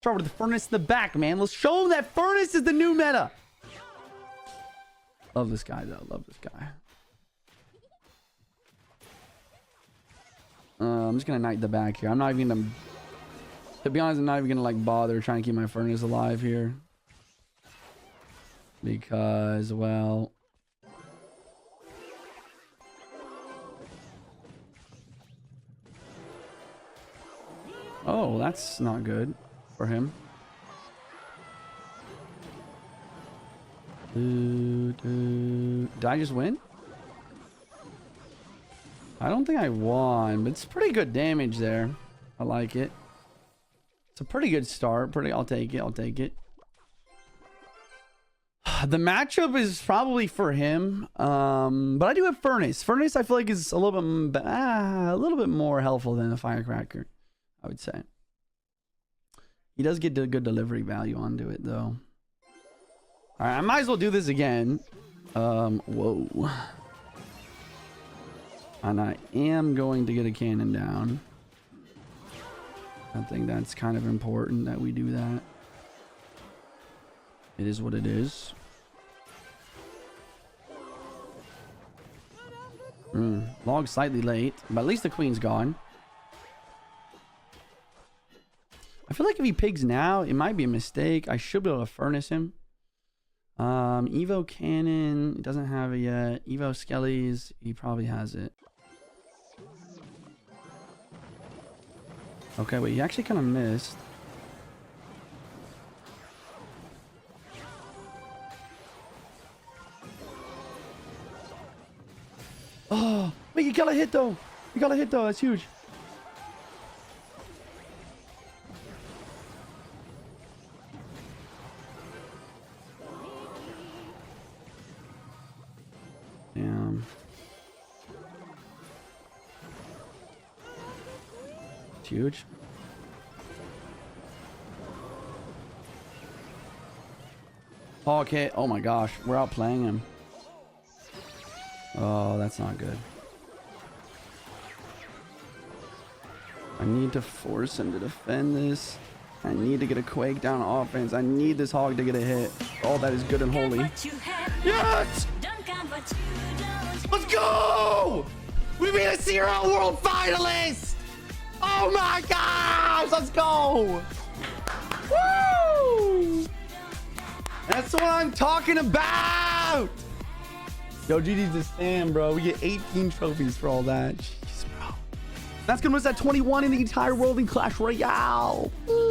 Start with the Furnace in the back, man. Let's show them that Furnace is the new meta. Love this guy, though. Love this guy. I'm just going to Knight the back here. I'm not even going to be honest, I'm not even going to, like, bother trying to keep my Furnace alive here. Because, well... Oh, that's not good for him. Did I just win? I don't think I won, but it's pretty good damage there. I like it. It's a pretty good start. I'll take it. I'll take it. The matchup is probably for him, but I do have Furnace. Furnace, I feel like is a little bit more helpful than the Firecracker, I would say. He does get good delivery value onto it, though. All right, I might as well do this again. Whoa. And I am going to get a cannon down. I think that's kind of important that we do that. It is what it is. Log slightly late, but at least the queen's gone. I feel like if he pigs now, it might be a mistake. I should be able to Furnace him. Evo Cannon, he doesn't have it yet. Evo Skellies, he probably has it. Okay, wait, he actually kind of missed. Oh, wait, you got a hit though. You got a hit though, that's huge. Damn. It's huge. Oh, okay. Oh my gosh, we're outplaying him. Oh, that's not good. I need to force him to defend this. I need to get a Quake down offense. I need this Hog to get a hit. Oh, that is good and holy. Yes! Let's go! We beat a Zero World finalist! Oh my gosh! Let's go! Woo! That's what I'm talking about! Yo, GG's the stand, bro. We get 18 trophies for all that. Jeez, bro. That's gonna put us at 21 in the entire world in Clash Royale. Woo.